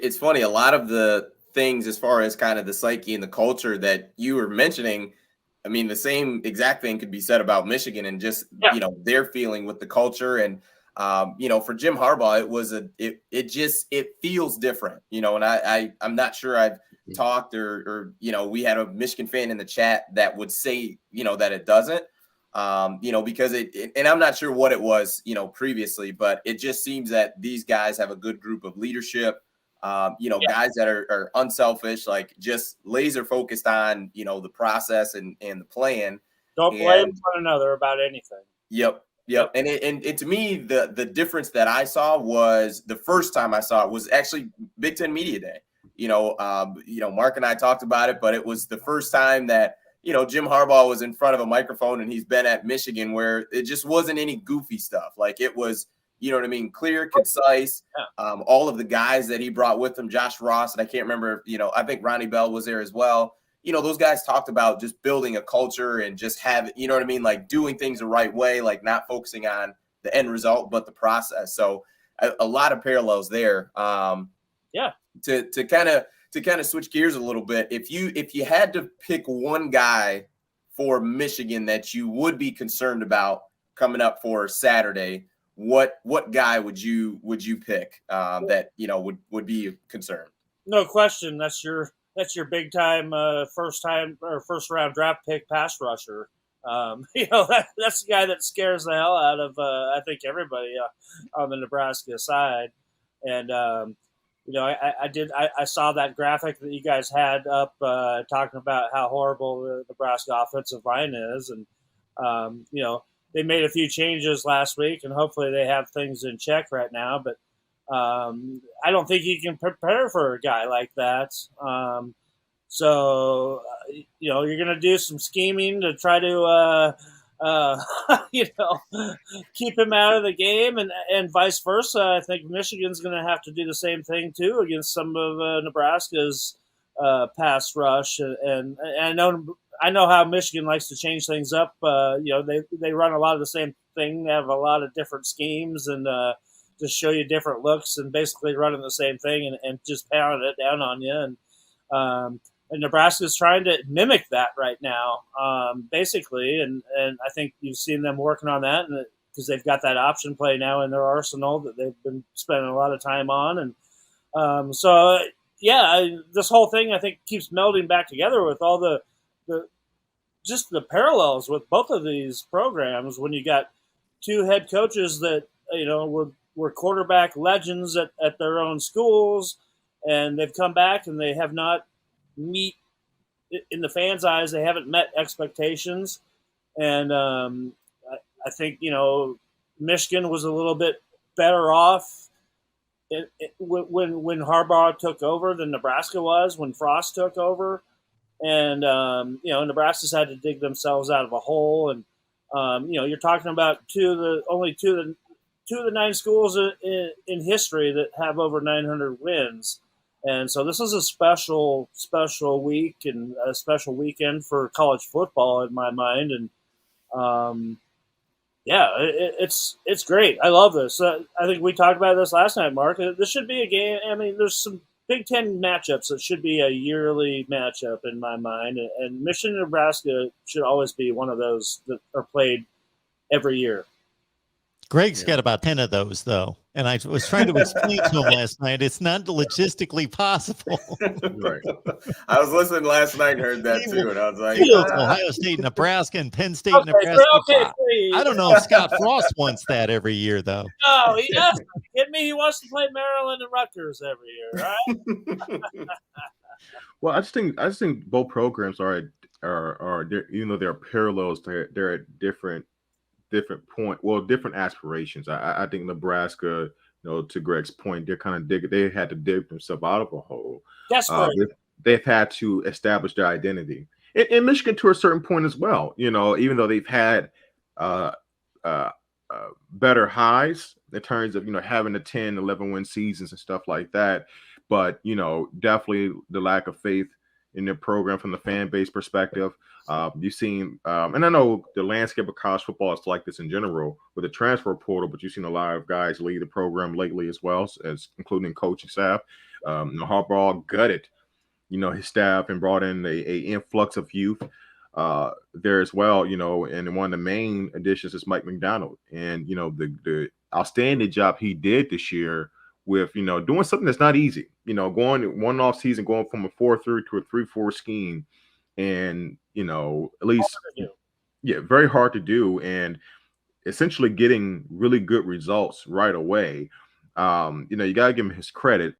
it's funny. A lot of the things as far as kind of the psyche and the culture that you were mentioning, I mean, the same exact thing could be said about Michigan and just, their feeling with the culture. And, for Jim Harbaugh, it feels different, and I'm not sure I've talked or, we had a Michigan fan in the chat that would say, that it doesn't, because and I'm not sure what it was, previously, but it just seems that these guys have a good group of leadership. Guys that are unselfish, like just laser focused on, the process and the plan. Don't blame one another about anything. Yep. And to me, the difference that I saw was the first time I saw it was actually Big Ten Media Day. Mark and I talked about it, but it was the first time that, Jim Harbaugh was in front of a microphone, and he's been at Michigan where it just wasn't any goofy stuff. Like it was, clear, concise. All of the guys that he brought with him, Josh Ross, and I can't remember, I think Ronnie Bell was there as well. Those guys talked about just building a culture and just like doing things the right way, like not focusing on the end result, but the process. So a lot of parallels there. To kind of switch gears a little bit, if you had to pick one guy for Michigan that you would be concerned about coming up for Saturday, what guy would you pick that would be a concern? No question, that's your big time first round draft pick pass rusher. That's the guy that scares the hell out of I think everybody on the Nebraska side. And I saw that graphic that you guys had up talking about how horrible the Nebraska offensive line is, and they made a few changes last week, and hopefully they have things in check right now. But I don't think you can prepare for a guy like that. So you're going to do some scheming to try to keep him out of the game, and vice versa. I think Michigan's going to have to do the same thing too against some of Nebraska's pass rush. And I know how Michigan likes to change things up. They run a lot of the same thing. They have a lot of different schemes and just show you different looks and basically running the same thing and just pounding it down on you. And Nebraska's trying to mimic that right now, basically. And I think you've seen them working on that because they've got that option play now in their arsenal that they've been spending a lot of time on. And this whole thing, I think, keeps melding back together with all the parallels with both of these programs when you got two head coaches that, were quarterback legends at their own schools, and they've come back and they have not meet in the fans' eyes. They haven't met expectations. And I think, Michigan was a little bit better off when Harbaugh took over than Nebraska was when Frost took over. And, Nebraska's had to dig themselves out of a hole. And, you're talking about two of the 9 schools in history that have over 900 wins. And so this is a special week and a special weekend for college football in my mind. And, it's great. I love this. I think we talked about this last night, Mark. This should be a game. I mean, there's some Big Ten matchups that should be a yearly matchup in my mind. And Michigan and Nebraska should always be one of those that are played every year. Greg's got about 10 of those, though. And I was trying to explain to him last night, it's not logistically possible. Right. I was listening last night and heard that too. And I was like, Ohio State, Nebraska, and Penn State, Nebraska. I don't know if Scott Frost wants that every year, though. No, he doesn't. Get me? He wants to play Maryland and Rutgers every year, right? Well, I just think both programs are even though they're parallels, they're at different aspirations. I think Nebraska, to Greg's point, they had to dig themselves out of a hole. They've had to establish their identity. In Michigan to a certain point as well, even though they've had better highs in terms of, having the 10, 11 win seasons and stuff like that. But, definitely the lack of faith in their program from the fan base perspective. You've seen, and I know the landscape of college football is like this in general with the transfer portal, but you've seen a lot of guys lead the program lately as well, as including coaching staff. Harbaugh gutted, his staff and brought in a influx of youth there as well, and one of the main additions is Mike McDonald. And, the outstanding job he did this year with, doing something that's not easy, going one off season, going from a 4-3 to a 3-4 scheme. And, at least, very hard to do. And essentially getting really good results right away. You got to give him his credit.